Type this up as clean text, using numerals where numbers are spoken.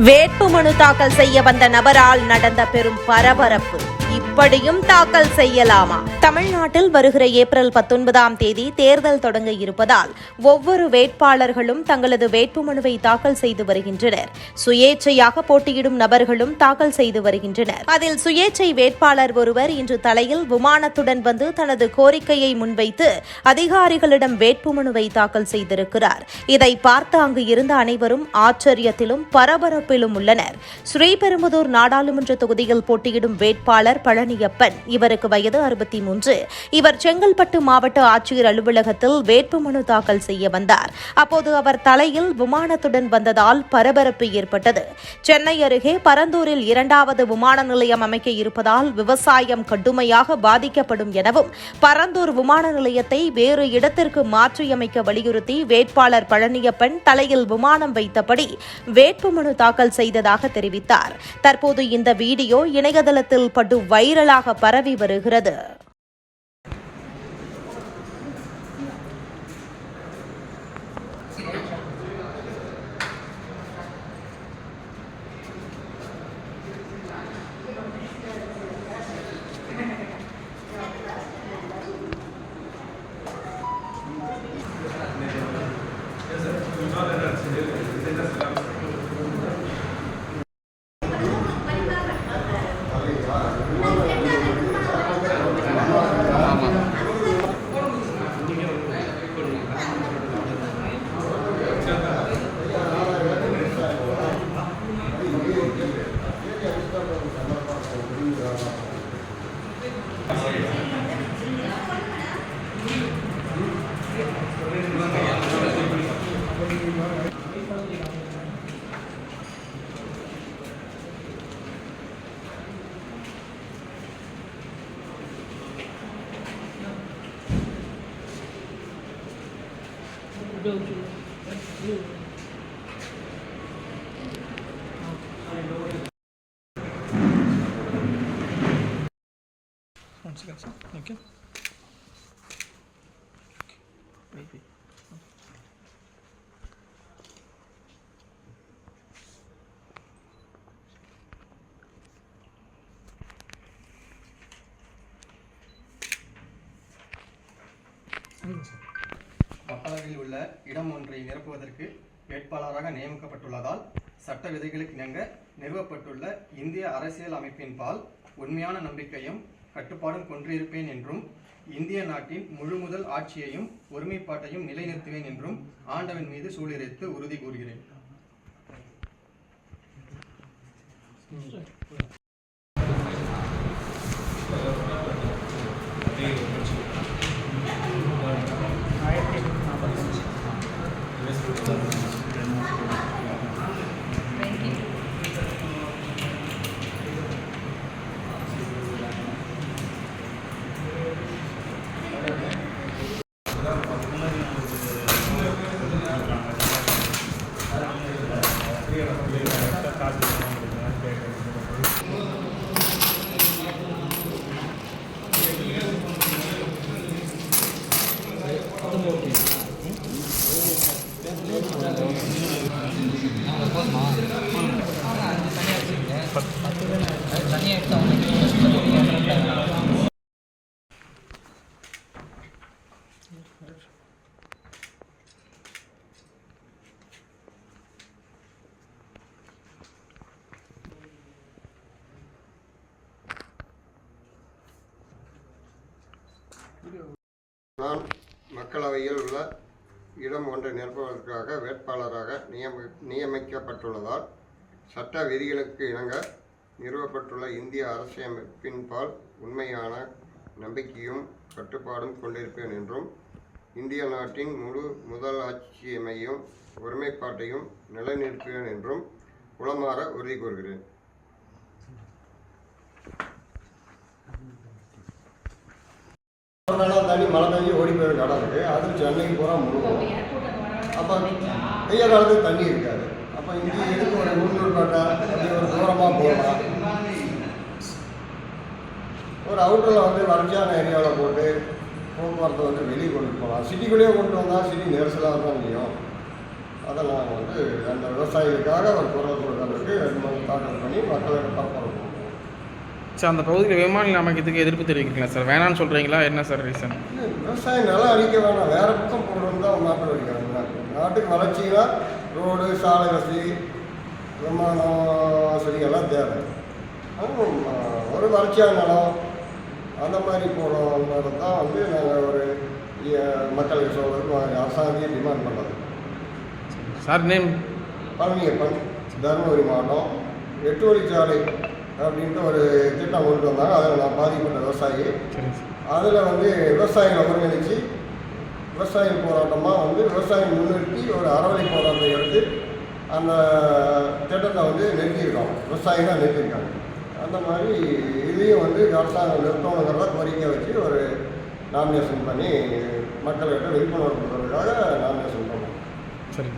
வேட்புமனு தாக்கல் செய்ய வந்த நபரால் நடந்த பெரும் பரபரப்பு. இப்படியும் தாக்கல் செய்யலாமா? தமிழ்நாட்டில் வருகிற ஏப்ரல் 19ஆம் தேதி தேர்தல் தொடங்க இருப்பதால் ஒவ்வொரு வேட்பாளர்களும் தங்களது வேட்புமனுவை தாக்கல் செய்து வருகின்றனர். சுயேட்சையாக போட்டியிடும் நபர்களும் தாக்கல் செய்து வருகின்றனர். அதில் சுயேட்சை வேட்பாளர் ஒருவர் இன்று தலையில் விமானத்துடன் வந்து தனது கோரிக்கையை முன்வைத்து அதிகாரிகளிடம் வேட்புமனுவை தாக்கல் செய்திருக்கிறார். இதை பார்த்து அங்கு இருந்த அனைவரும் ஆச்சரியத்திலும் பரபரப்பிலும் உள்ளனர். ஸ்ரீபெரும்புதூர் நாடாளுமன்ற தொகுதியில் போட்டியிடும் வேட்பாளர் பழனியப்பன். இவருக்கு வயது 63. இவர் செங்கல்பட்டு மாவட்ட ஆட்சியர் அலுவலகத்தில் வேட்புமனு தாக்கல் செய்ய வந்தார். அப்போது அவர் தலையில் விமானத்துடன் வந்ததால் பரபரப்பு ஏற்பட்டது. சென்னை அருகே பரந்தூரில் 2வது விமான நிலையம் அமைக்க இருப்பதால் விவசாயம் கடுமையாக பாதிக்கப்படும் எனவும் பரந்தூர் விமான நிலையத்தை வேறு இடத்திற்கு மாற்றியமைக்க வலியுறுத்தி வேட்பாளர் பழனியப்பன் தலையில் விமானம் வைத்தபடி வேட்புமனு தாக்கல் செய்ததாக தெரிவித்தார். தற்போது இந்த வீடியோ இணையதளத்தில் படு வைரலாக பரவி வருகிறது. One second, sir. Okay. Wait. மக்களவையில் உள்ள இடம் ஒன்றை நிரப்புவதற்கு வேட்பாளராக நியமிக்கப்பட்டுள்ளதால் சட்ட விதிகளுக்கு இணங்க நிறுவப்பட்டுள்ள இந்திய அரசியல் அமைப்பின் பால் உண்மையான நம்பிக்கையும் கட்டுப்பாடும் கொண்டிருப்பேன் என்றும் இந்திய நாட்டின் முழுமுதல் ஆட்சியையும் ஒருமைப்பாட்டையும் நிலைநிறுத்துவேன் என்றும் ஆண்டவன் மீது சூளுரைத்து உறுதி கூறுகிறேன். நான் மக்களவையில் உள்ள இடம் ஒன்றை நிரப்புவதற்காக வேட்பாளராக நியமிக்கப்பட்டுள்ளதால் சட்ட விதிகளுக்கு இணங்க நிறுவப்பட்டுள்ள இந்திய அரசியலமைப்பின் பால் உண்மையான நம்பிக்கையும் கட்டுப்பாடும் கொண்டிருப்பேன் என்றும் இந்திய நாட்டின் முதல் ஆட்சியமையும் ஒருமைப்பாட்டையும் நிலைநிறுத்துவேன் என்றும் உளமாற உறுதி கூறுகிறேன். தண்ணி மழை பெஞ்சு ஓடி போயிடும் இடம் இருக்குது. அது சென்னைக்கு பூரா முழுகும். அப்போ வெய்ய காலத்துக்கு தண்ணி இருக்காது. அப்போ இங்கே எதுக்கு ஒரு உள்ளூர்பேட்டை அப்படி ஒரு தூரமாக போகலாம். ஒரு அவுட்டரில் வந்து வறட்சியான ஏரியாவில் போட்டு போக்குவரத்தை வந்து வெளியே கொண்டு போகலாம். சிட்டிக்குள்ளேயே கொண்டு வந்தால் சிட்டி நெரிசலாக தான் முடியும். அதை நான் வந்து அந்த விவசாயிகளுக்காக ஒரு குரல் கொடுக்கறதுக்கு பண்ணி மக்களிடம் பரப்பணும். சார் அந்த பகுதியில் விமான நிலையம் அமைக்கிறதுக்கு எதிர்ப்பு தெரிவிக்கிறீங்களா சார்? வேணான்னு சொல்கிறீங்களா? என்ன சார் ரீசன்? விவசாயம் நிலம் அழிக்க வேணாம், வேறு பக்கம் போடுறது தான் மாற்றம் அடிக்கிறாங்க. நாட்டுக்கு வளர்ச்சினா ரோடு, சாலை வசதி, விமான வசதி எல்லாம் தேவை. ஒரு வறட்சியான நிலம் அந்த மாதிரி போனது தான் வந்து நாங்கள் ஒரு மக்களுக்கு சொல்கிறது, அரசாங்கத்தையும் டிமாண்ட் பண்ணுறது. Sir name? பழனியப்பன், தருமபுரி மாவட்டம். 8 வழிச்சாலை அப்படின்ட்டு ஒரு திட்டம் கொண்டு வந்தாங்க. அதில் நான் பாதிக்கப்பட்ட விவசாயி. சரி சார். அதில் வந்து விவசாயிகளை ஒருங்கிணைச்சு விவசாயிகள் போராட்டமாக வந்து விவசாயம் முன்னிறுத்தி ஒரு அறவழி போராட்டத்தை எடுத்து அந்த திட்டத்தை வந்து நிறுத்தியிருக்கோம். விவசாயம் தான் நிறுத்தியிருக்காங்க. அந்த மாதிரி இதையும் வந்து அரசாங்கம் நிறுத்தணுங்கிறத கோரிக்கை வச்சு ஒரு நாமினேஷன் பண்ணி மக்கள்கிட்ட விழிப்புணர்வு கொடுக்கறதுக்காக நாமினேஷன் பண்ணோம். சரி.